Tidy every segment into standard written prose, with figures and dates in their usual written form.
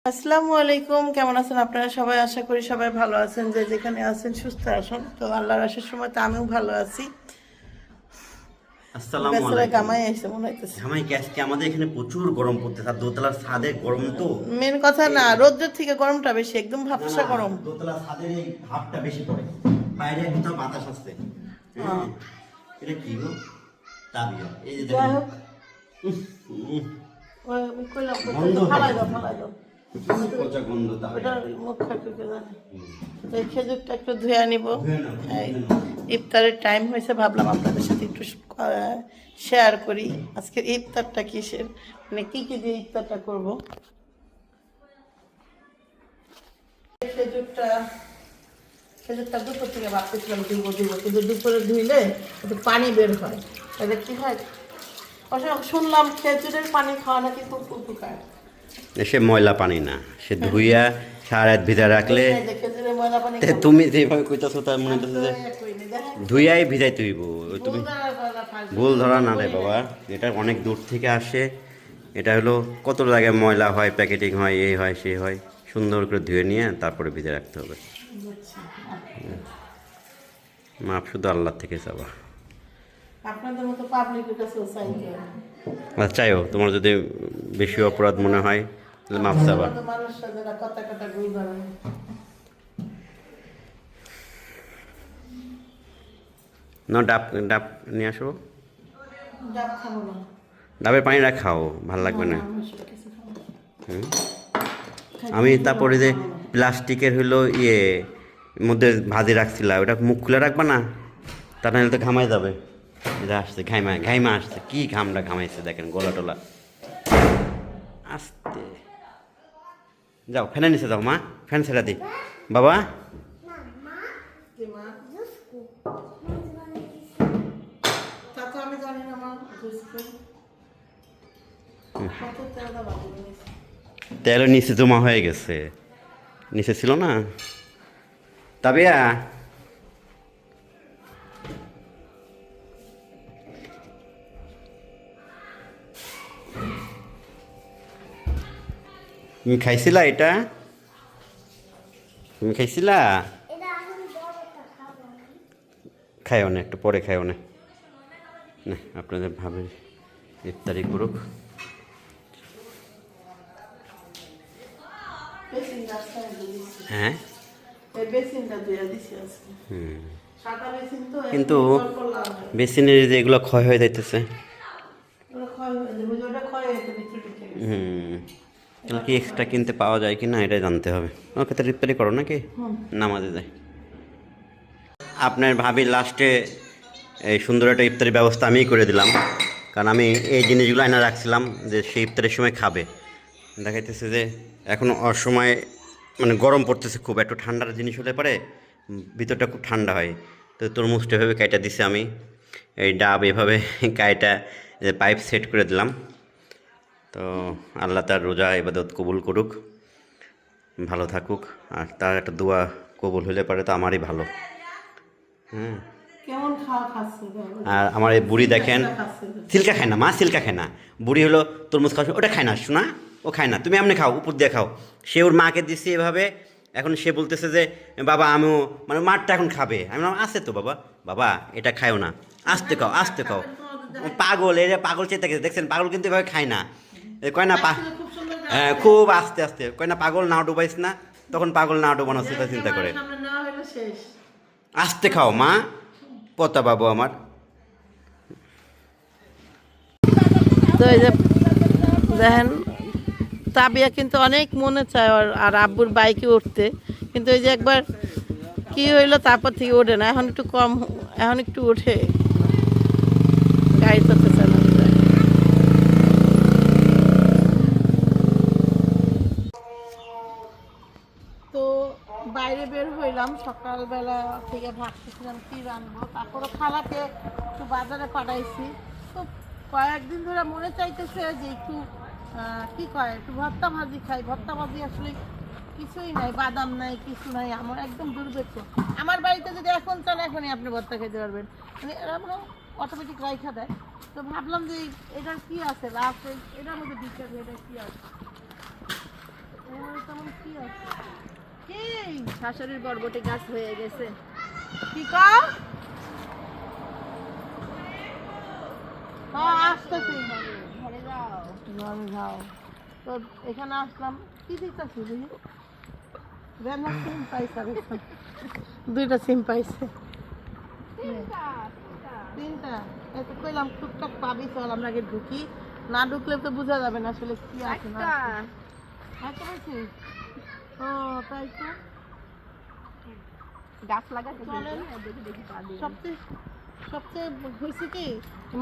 আসসালামু আলাইকুম, কেমন আছেন আপনারা সবাই? আশা করি সবাই ভালো আছেন, যে যেখানে আছেন সুস্থ আছেন। তো আল্লাহর আশীর্বাদের সময় তো আমিও ভালো আছি। আসসালামু বেচারা আলাইকুম। গামাই আইসে মনে হইতেছে। জামাই কি আজকে আমাদের এখানে প্রচুর গরম পড়তেছে, আর দোতলার ছাদে গরম তো। মেন কথা এই না, রোদ্রের থেকে গরমটা বেশি, একদম না ভাবসা না, গরম। দোতলার ছাদের এই ভাবটা বেশি পড়ে, বাইরে কোথাও বাতাস আসছে। হ্যাঁ, এটা কি গো? তাবিয়া এই যে যাই দেখেন। হোক, উম, কইলাম গন্ধ ফালাই দাও, ফালাই দাও। কি পচা গন্ধ তাবিয়া। ওটা মুখ খাটে জানে। এই খেজুরটা একটু ধুয়ে নিব। ধুয়ে নাও, এই ধুয়ে নাও। ইফতারের টাইম হয়েছে, ভাবলাম আপনাদের সাথে একটু শেয়ার করি আজকের ইফতারটা কিসের, মানে কি কি দিয়ে ইফতারটা করব। খেজুরটা খেজুরটা দুপুর থেকে ভাবতেছিলাম ধুইব ধুইব, কিন্তু দুপুরে ধুইলে একটু পানি বের হয়, তাহলে কি হয়? অবশ্য শুনলাম খেজুরের পানি খাওয়া নাকি খুব উপকার। সে ময়লা পানি না, সে ধুইয়া সারা রাত ভিজা রাখলে। এই যে খেজুরের ময়লা পানি তে তুমি যেভাবে কইতাছো তার মনে হইতেছে যে ধুইয়াই ভিজাইতে হইব। তুমি ভুল ধরা না রে বাবা, এটা অনেক দূর থেকে আসে। এটা হলো কত জায়গায় ময়লা হয়, প্যাকেটিং হয়, এই হয় সে হয়, সুন্দর করে ধুয়ে নিয়ে তারপরে ভিজে রাখতে হবে। মাপ শুধু আল্লাহ থেকে চাবা। আপনাদের মতো পাবলিকের কাছেও চাইতে হবে। আচ্ছা, চাইও তোমার যদি বেশি অপরাধ মনে হয় তাহলে মাপ চাবা। আমাদের মানুষরা যারা কথা কথা ভুল ধরে না, ডাব ডাব নিয়ে আসো। ডাব খাবো না। ডাবের পানিটা খাও, ভাল লাগবে না। আমি সেটা কিছু খাবো না। হুম। আমি তারপরে যে প্লাস্টিকের হইলো মধ্যে ভাজি রাখছিলাম, ওটা মুখ খুলে রাখবা না, তা নাহলে তো ঘামাই যাবে। এটা আসছে ঘাইমা ঘাইমা আসছে, কি ঘামটা ঘামাইছে দেখেন, গলা টলা। আস্তে যাও, ফ্যানের নিচে যাও মা, ফ্যান ছেড়ে দি বাবা। কি মা? তা তো আমি জানি না মা। কত তেলটা বাকি রয়েছে। তেল নিচে জমা হয়ে গেছে, নিচে ছিল না। তাবিয়া তুমি খাইছিলা এটা? তুমি খাইছিলা? খাইও না, একটু পরে খাইও না। না, আপনাদের ভাবে ইফতারি করুক। বেসিন রাস্তায় দিয়ে দিছি। হ্যাঁ। এই বেসিনটা দিয়ে দিছি আজকে। হুম। সাদা বেসিন তো কিন্তু এখন করলাম না। বেসিনের যে এগুলো ক্ষয় হয়ে যাইতেছে। ওটা ক্ষয় হয়ে যাবে, ওটা ক্ষয় হয়ে যাবে, ভিতরে ঢুকে গেছে। হুম। তাহলে কি এক্সট্রা কিনতে পাওয়া যায় কি না এটাই জানতে হবে। ওকে, তো ইফতারি করো নাকি? নামাজে যায়। আপনার ভাবির লাস্টে এই সুন্দর একটা ইফতারি ব্যবস্থা আমিই করে দিলাম, কারণ আমি এই জিনিসগুলো এনে রাখছিলাম যে সে ইফতারের সময় খাবে। দেখাইতেছে যে এখন অসময়ে মানে গরম পড়তেছে খুব, একটু ঠান্ডার জিনিস হলে পরে ভিতরটা খুব ঠান্ডা হয়। তো তরমুজটা এভাবে কাইটা দিছে আমি, এই ডাব এভাবে কাইটা পাইপ সেট করে দিলাম। তো আল্লাহ তার রোজা ইবাদত কবুল করুক, ভালো থাকুক, আর তার একটা দোয়া কবুল হলে পারে তো আমারই ভালো। হ্যাঁ। কেমন খাওয়া খাচ্ছে বাবা? আর আমার এই বুড়ি দেখেন, খাচ্ছে। সিল্কা খায় না মা, সিল্কা খায় না। বুড়ি হলো তরমুজ খাওয়া, ওটা খায় না শোনা, ও খায় না, তুমি এমনি খাও, উপর দিয়ে খাও। সে ওর মাকে দিচ্ছে এভাবে, এখন সে বলতেছে যে বাবা আমিও, মানে মারটা এখন খাবে। আমি বললাম আছে তো বাবা, বাবা এটা খায়ও না, আস্তে খাও আস্তে খাও। পাগল, এরা পাগল চেতে গেছে দেখছেন, পাগল কিন্তু এভাবে খায় না। কয় না খুব সুন্দর হ্যাঁ, খুব আস্তে আস্তে কয় না, পাগল না ডুবাইস না, তখন পাগল না ডুবানো সেটা চিন্তা করে। সামনে নেওয়া হলো শেষ। আস্তে খাও মা, পতা বাবু আমার। তো এই যে দেখেন, তাবিয়া কিন্তু অনেক মনে চায় আর আব্বুর বাইকে উঠতে, কিন্তু ওই যে একবার কি হইলো তারপর থেকে ওঠে না, এখন একটু কম, এখন একটু ওঠে, গাড়ি চলতে চায় না। তো বাইরে বের হইলাম, সকালবেলা থেকে ভাবতেছিলাম কি রান্নবো, তারপরে খালাকে একটু বাজারে পাঠাইছি। তো কয়েকদিন ধরে মনে চাইতেছে যে একটু কি কয়, একটু ভর্তা ভাজি খাই। ভর্তা ভাজি আসলে কিছুই নাই, বাদাম নাই, কিছু নাই, আমার একদম দুর্ভিক্ষ। আমার বাড়িতে যদি এখন চান এখনই আপনি ভর্তা খেতে পারবেন, মানে এরা মানে অটোমেটিক রাইখা দেয়। তো ভাবলাম যে এটার কি আছে লাভ, এটার মধ্যে বিচার এটা কি আছে। তেমন কি আছে? কি? শাশুড়ির বরবটি গাছ হয়ে গেছে। কি কর? হ্যাঁ, আসতেছি। ঘরে যাও। ঘরে যাও। তো এখানে আসলাম, কি দিতেছি বুঝি? দেন না, সিম পাইছে আর একটা। দুইটা সিম পাইছে। তিনটা। এই তো কইলাম টুকটাক পাবি, চল আমরা আগে ঢুকি। না ঢুকলে তো বোঝা যাবে না আসলে কি আছে না একটা আছে। একটা পাইছি? ও তাই তো। গাছ লাগাতে চলেন। দেখি দেখি পাবি। সবচেয়ে সবচেয়ে হয়েছে কি,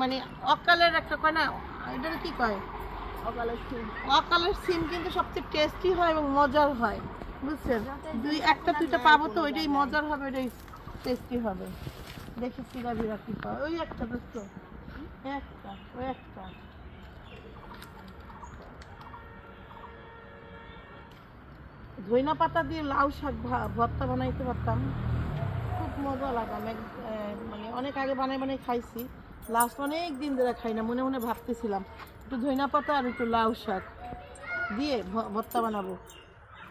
মানে অকালের একটা কয় না, এটা কি কয়, সকালের ফুল। অকালের সিম কিন্তু সবচেয়ে টেস্টি হয় এবং মজার হয়, বুঝছেন? একটা দুইটা পাবো তো, ওইটাই মজার হবে, ওইটাই টেস্টি হবে। দেখি সিরাবিরা কি পায়। ওই একটা দেখছো, একটা ওই একটা। ধইনা পাতা দিয়ে লাউ শাক ভর্তা বানাইতে পারতাম, খুব মজা লাগাম। মানে অনেক আগে বানাই বানাই খাইছি, লাস্ট অনেক দিন ধরে খাই না। মনে মনে ভাবতেছিলাম একটু ধইনা পাতা আর একটু লাউ শাক দিয়ে ভর্তা বানাবো।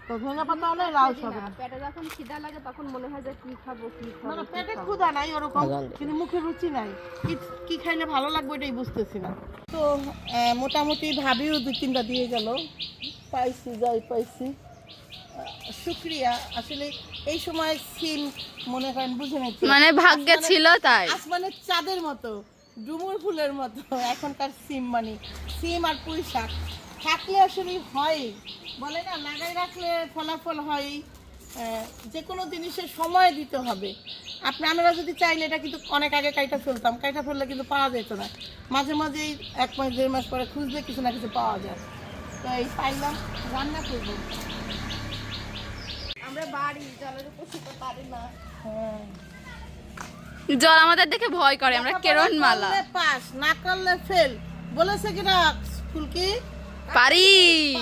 তো ধইনা পাতা হলে লাউ শাক হবে। পেটে যখন খিদা লাগে তখন মনে হয় যে কি খাবো কি খাবো। না, পেটে ক্ষুধা নাই ওরকম, কিন্তু মুখে রুচি নাই, কি খাইলে ভালো লাগবে এটাই বুঝতেছি না। তো মোটামুটি ভাবিও দু তিনটা দিয়ে গেল, পাইছি যাই পাইছি, শুক্রিয়া। আসলে এই সময় সিম মনে করেন বুঝে নাই, মানে ভাগ্যে ছিল তাই। আসমানের চাঁদের মতো, ডুমুর ফুলের মতো এখনকার সিম। মানে সিম আর পুঁই শাক থাকলে আসলে হয়, বলে না লাগাই রাখলে ফলাফল হয়। যে কোনো জিনিসের সময় দিতে হবে। আমরা যদি চাইলে এটা কিন্তু অনেক আগে কাইটা ফেলতাম, কাইটা ফেললে কিন্তু পাওয়া যেত না। মাঝে মাঝেই 1 মাস 1.5 মাস পরে খুঁজলে কিছু না কিছু পাওয়া যায়। তো এই পাইলাম, রান্না করবো। আমরা বাড়ি জলের উপর শুতে পারি না। হ্যাঁ, জল আমাদের দেখে ভয় করে, আমরা কেরণ মালা করলে পাস, না করলে ফেল বলেছে কি না ফুলকি? পারি।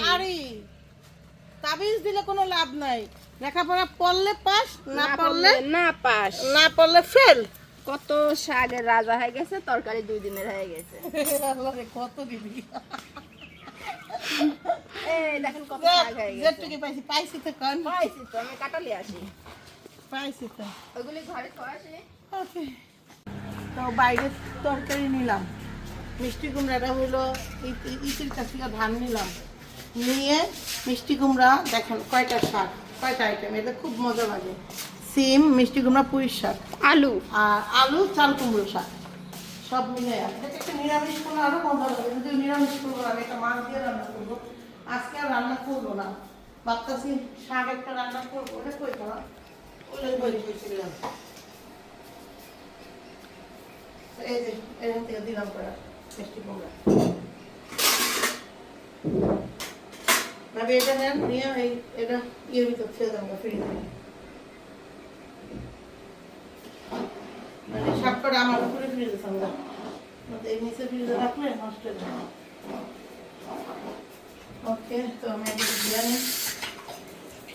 পারি। তাবিজ দিলে কোনো লাভ নাই, লেখাপড়া পড়লে পাস, না পড়লে না পাস। না পড়লে ফেল। কত শাকের রাজা হয়ে গেছে, তরকারি 2 দিনের হয়ে গেছে। আল্লাহ রে, কত দিবি। এই দেখেন কত শাক হয়ে গেছে। যেটুকু পাইছি পাইছি তো কন, পাইছি তো, আমি কাটালি আসি। পাইছি তো। ওগুলি ঘরে খাওয়া আসি। ওকে, তো বাইরে তরকারি নিলাম। মিষ্টি কুমড়াটা হলো ইতির কাছ থেকে ধান নিলাম, নিয়ে মিষ্টি কুমড়া দেখেন কয়টা শাক, কয়টা আইটেম, এটা খুব মজা লাগে। সিম, মিষ্টি কুমড়া, পুঁই শাক, আলু আর আলু, চাল কুমড়ো শাক, সব মিলে একটা নিরামিষ করলে আরো মজা লাগে। যদি নিরামিষ করবো, আমি একটা মাছ দিয়ে রান্না করবো। আজকে আর রান্না করবো না, ভাবতেছি শাক একটা রান্না করবো। ওটা কই করা ওলে বলি বলছিলাম। এই যে এরকম থেকে দিলাম করে মিষ্টি কুমড়া। ভাবি এটা নেন, নিয়ে এই এটা ইয়ের ভিতর ছেড়ে দেবো ফ্রিজে। মানে শাক করে আমার উপরে ফ্রিজে সঙ্গে এই নিচে ফ্রিজে রাখলে নষ্ট হয়ে যাবে। ওকে, তো আমি আগে দিয়ে নিই।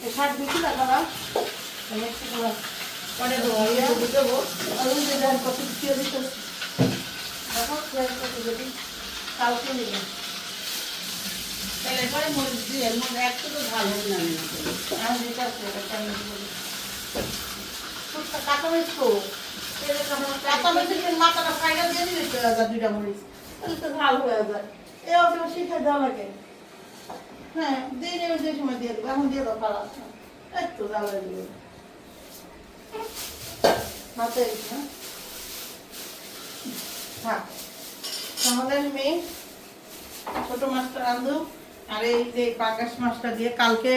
এই শাক বেশি লাগাবা, মিষ্টি কুমড়া পরে দেবো, দেবো আলু দিয়ে দেন, কত দিয়ে দিতে দেখো যদি কালকে নেবেন। তাহলে এবারে মরিচ দিয়ে এর মধ্যে একটু তো ভালো হবে না। আমি যেটা আছে এটা কেমন বলি কাঁচামরিচ তো, কাঁচামরিচের মাথাটা ফাইনাল দিয়ে দিলে 2টা মরিচ, তাহলে তো ভালো হয়ে যায়। এই অবস্থা শিখে দেওয়া লাগে। হ্যাঁ, দিয়ে নেবে, যে সময় দিয়ে দেবো, এখন দিয়ে দাও পালা একটু জ্বালা দিয়ে মাথায় হ্যাঁ থাক। তাহলে আমি ছোট মাছটা রাঁধু, আর এই যে পাঙ্গাস মাছটা দিয়ে কালকে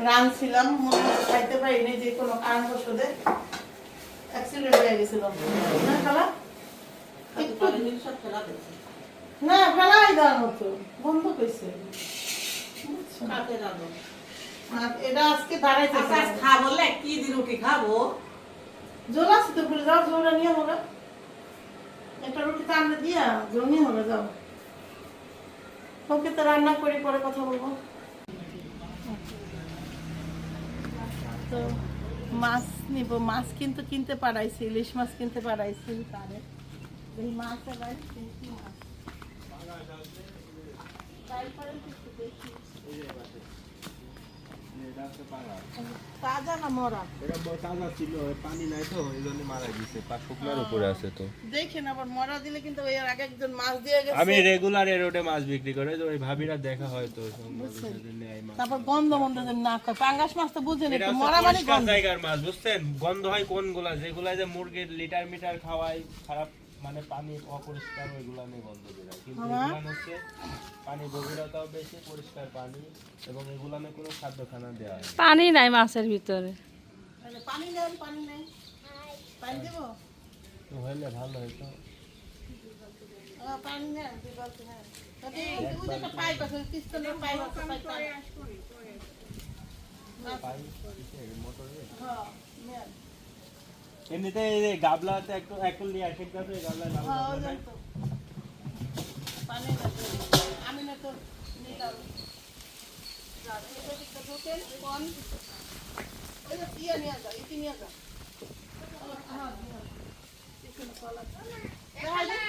রাঁধছিলাম, মনে হচ্ছে খাইতে পারিনি, যে কোনো কারণবশত অ্যাক্সিডেন্ট হয়ে গেছিল। না খালা একটু না ফেলাই দেওয়ার মতো বন্ধ কইছে। এটা আজকে দাঁড়াইতে খাবো কি দিন রুটি খাবো, জোর আছে তো, বলে যাও জোরা নিয়ে হবে, একটা রুটি টানলে দিয়া জোর নিয়ে হবে, যাও। ওকে, তো রান্না করি, পরে কথা বলবো। তো মাছ নিব, মাছ কিন্তু কিনতে পারাইছি, ইলিশ মাছ কিনতে পারাইছি। তারে এই মাছ আবার কি মাছ তারপরে আছে পাঙা। তাজা না মরা? এটা তাজা ছিল, পানি নাই তো এই জন্য মারা গেছে, পা শুকনার উপরে আছে তো। দেখেন আবার মরা দিলে কিন্তু এর আগে একজন মাছ দিয়ে গেছে। আমি রেগুলার এর রোডে মাছ বিক্রি করে, তো ওই ভাবিরা দেখা হয় তো নেয় মাছ। তারপর গন্ধ মন্দ যেন না খায়, পাঙ্গাস মাছ তো বুঝেন এটা একটু হচ্ছে মরা মানে পরিষ্কার গন্ধ। জায়গার মাছ, বুঝছেন? গন্ধ হয় কোনগুলা, যেগুলা যে মুরগির লিটার মিটার খাওয়ায় খারাপ, মানে পানি অপরিষ্কার, ওইগুলা নিয়ে গন্ধ বেরোয়। কিন্তু এগুলা হচ্ছে পানি গভীরতাও বেশি, পরিষ্কার পানি, এবং এগুলা নিয়ে কোনো খাদ্য খানা দেওয়া হয় না। পানি নাই মাছের ভিতরে। আরে পানি নেন, পানি নেই, পানি দেবো? তো হইলে ভালো হইতো। পানি নেন, দুই বালতি নেন। তবে এই যে একটা পাইপ আছে, পিস্তলের পাইপ আছে, পাইপটা। পানি কিসের? মোটরে? হ্যাঁ, নেন। এমনিতে এই যে গাবলাতে একটু নিয়ে আসে, গাবলা হ্যাঁ, ওই জন্য তো। পানি না তো, আমি না তো নিলাম। যা, এটা দিকটা ঢোকেন, কোন? ওই যে ইয়ে নিয়ে যা, ইতি নিয়ে যা। হ্যাঁ, নিয়ে যা। এখানে কল আছে। দেখা যায়?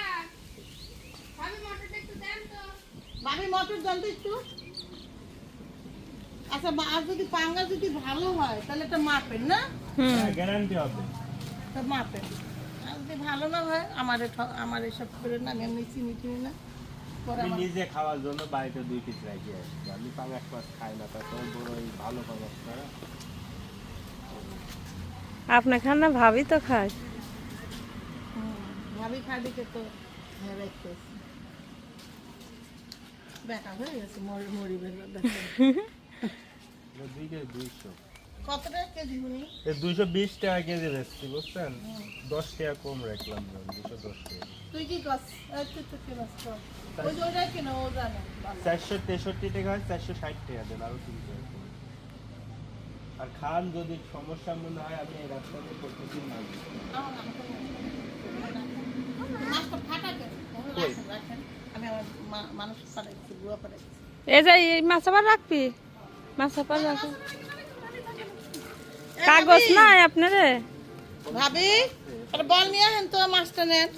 ভাবি মটর দেন তো একটু। আচ্ছা, আর যদি পাঙ্গা যদি ভালো হয় তাহলে এটা মাপেন না? গ্যারান্টি হবে। তা মাপেন। আর যদি ভালো না হয় আমার এসব করে না, আমি এমনি চিনি টিনি না। পরে আমি আমার নিজে খাওয়ার জন্য বাড়িতে 2 পিস রাখি আসছি। আমি পাঙাশ মাছ খাই না, তারপর বড় এই ভালো পাঙাশ ছাড়া। আপনি খান না, ভাবি তো খায়। ভাবি খাদিকে তো রাখতেছি। বেকার হয়ে গেছে, মরি বেলা দেখেন। এটা 2 কেজি 200। কত টাকা কেজি উনি? এই 220 টাকা কেজি বেচছি, বুঝছেন? 10 টাকা কম রাখলাম, 210 টাকা। তুই কি কস? তুই তো কি বাস কর? ওই যে ওইটা কেন ও জানে ভালো। 463 টাকা হয়, 460 টাকা দেন, আরো 3 টাকা কম। আর খান যদি সমস্যা মনে হয়, আমি এই রাস্তাতে প্রত্যেকদিন মাছ দিই। আমার আমাকে মাছটা ফাটা কেন? রাখেন, রাখেন। আমি আমার মানুষ পাঠাইছি, বুয়া পাঠাইছি। এই যে এই মাছ আবার রাখবি, মাছ আবার রাখো। কাগজ নাই আপনারে? ভাবি একটা বল নিয়ে আসেন তো, মাছটা নেন।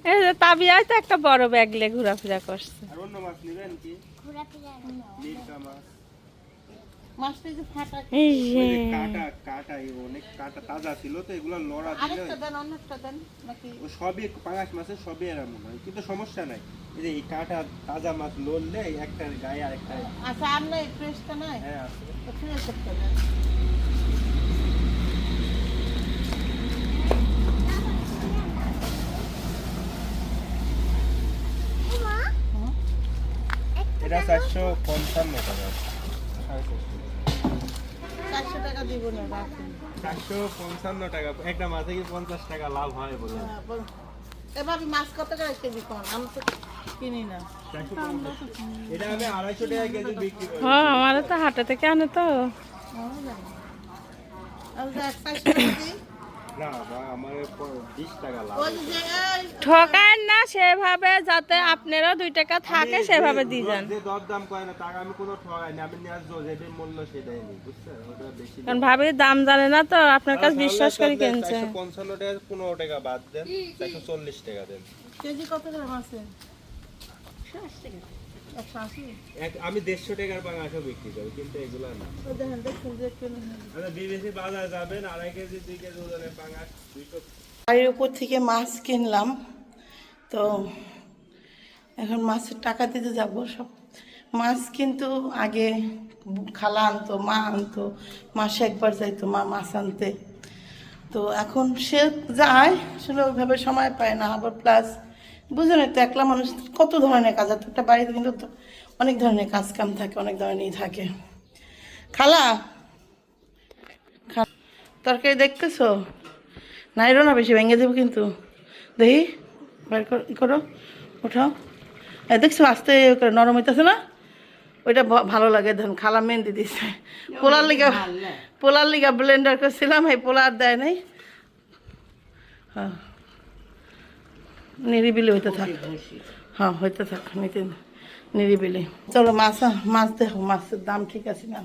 এই যে তাবিয়ায় তো একটা বড় ব্যাগ লে ঘোরাফেরা করছে। আর অন্য মাছ নেবেন কি? মিরকা মাছ। মাছটা এই যে ফাটা। এই ওই যে যে কাটা এই অনেক কাটা তাজা ছিল তো, এগুলো লড়া দিলে আরেকটা দেন, অন্যটা দেন নাকি? ও সবই পাঙাশ মাছের সবই এরকম হয়, কিন্তু সমস্যা নাই। এই যে এই কাটা তাজা মাছ লড়লে একটার গায়ে আরেকটা। আচ্ছা, আর নাই ফ্রেশটা নাই? হ্যাঁ আছে। ফ্রেশ একটা দেন। এটা 455 টাকা। 400 টাকা দিব না, রাখুন। 455 টাকা একটা মাছে, কি 50 টাকা লাভ হয় বলে? হ্যাঁ, বলুন। এ ভাবি মাছ কত করে কেজি কোন? আমি তো কিনি না। 450। এটা আমি 250 টাকা কেজি বিক্রি করি। হ্যাঁ, আমারও তো হাটে থেকে আনে তো। আমি জানি। আমি যে 400 টাকা দিই। না বা আমার 20 টাকা লাভ। ওই যে এই ঠকায় না সেভাবে, যাতে আপনারও 2 টাকা থাকে সেভাবে দিয়ে যান। যে দরদাম করে না টাকা আমি কোনো ঠকাই না, আমি ন্যায্য যেটাই মূল্য সেটাই নিই, বুঝছেন? ওটা বেশি কারণ ভাবি দাম জানে না তো, আপনার কাছে বিশ্বাস করে কিনছে। 455 টাকা 15 টাকা বাদ দেন, 440 টাকা দেন। কেজি কত করে মাছের? 180। আমি 150 টাকার পাঙাশও বিক্রি করি, কিন্তু এগুলা না। ওই দেখেন, দেখুন যে কেন। মানে বিদেশি বাজার যাবেন, 2.5 কেজি 2 কেজি ওজনের পাঙাশ 200। বাড়ির উপর থেকে মাছ কিনলাম, তো এখন মাছের টাকা দিতে যাব সব। মাছ কিন্তু আগে খালা আনতো, মা আনতো, মাসে একবার যাইতো মা মাছ আনতে। তো এখন সে যায়, আসলে ওইভাবে সময় পায় না। আবার প্লাস বুঝে তো একলা মানুষ কত ধরনের কাজ, আর একটা বাড়িতে কিন্তু অনেক ধরনের কাজ কাম থাকে, অনেক ধরনেরই থাকে। খালা, তরকারি দেখতেছো? নাইরো না, বেশি ভেঙে দেবো কিন্তু। দেখি করো, উঠাও। দেখছো আস্তে করে নরম হইতেছে না? ওইটা ভালো লাগে। ধরুন খালা মেহেন্দি দিছে। পোলার লিগা ব্লেন্ডার করছিলাম, এই পোলার দেয় নাই। হ্যাঁ, নিরিবিলি হইতে থাক। হ্যাঁ, হইতে থাক নিরিবিলি। চলো মাছ দেখো, মাছের দাম ঠিক আছে না?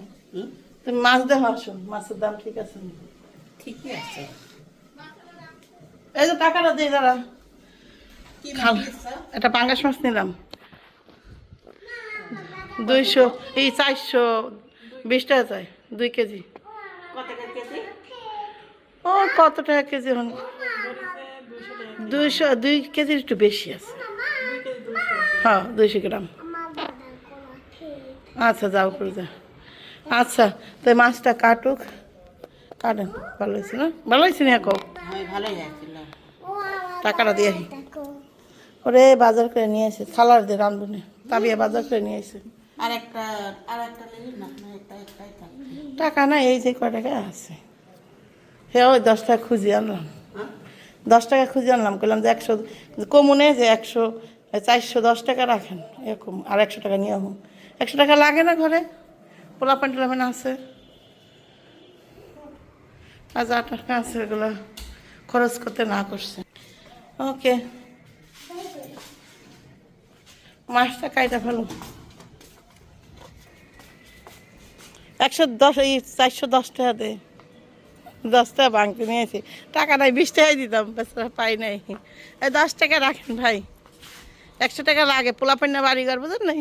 তুমি মাছ দেখো, আসো, মাছের দাম ঠিক আছে না? ঠিকই আছে। এই যে টাকাটা দিয়ে দাঁড়া। এটা পাঙ্গাস মাছ নিলাম 200, এই 420 টাকা চাই। 2 কেজি। কত করে কেজি? ও কত টাকা কেজি হন? 2 কেজির একটু বেশি আছে। হ্যাঁ 200 গ্রাম। আচ্ছা যাও করে যা। আচ্ছা তো এই মাছটা কাটুক, কাটেন। ভালো হয়েছে না? ভালো হয়েছে না? কও আমি ভালোই আছি না। টাকাটা দিয়ে আহি। ওরে বাজার করে নিয়ে এসে খালার দিয়ে রান্ধুনে তাবিয়া বাজার করে নিয়ে এসে। আর একটা লেগে না, একটাই থাকবে। টাকা না, এই যে কয় টাকা আছে। হ্যাঁ ওই 10 টাকা খুঁজি আনলাম, 10 টাকা খুঁজে আনলাম। বললাম যে 100 কমুনে যে 100 410 টাকা রাখেন এরকম, আর 100 টাকা নিয়ে হোক। 100 টাকা লাগে না ঘরে, পোলাপান টোলাপান আছে, আর যা টাকা আছে এগুলো খরচ করতে না করছে। ওকে মাছটা কাইটা ফেলো। 110 এই 410 টাকা দে। 10 টাকা ভাঙতে নিয়েছি, টাকা নাই, 20 টাকাই দিতাম, বেচারা পাই নাই। এই 10 টাকা রাখেন ভাই, 100 টাকা লাগে, পোলাপান না বাড়ি ঘর বুঝেন নাই।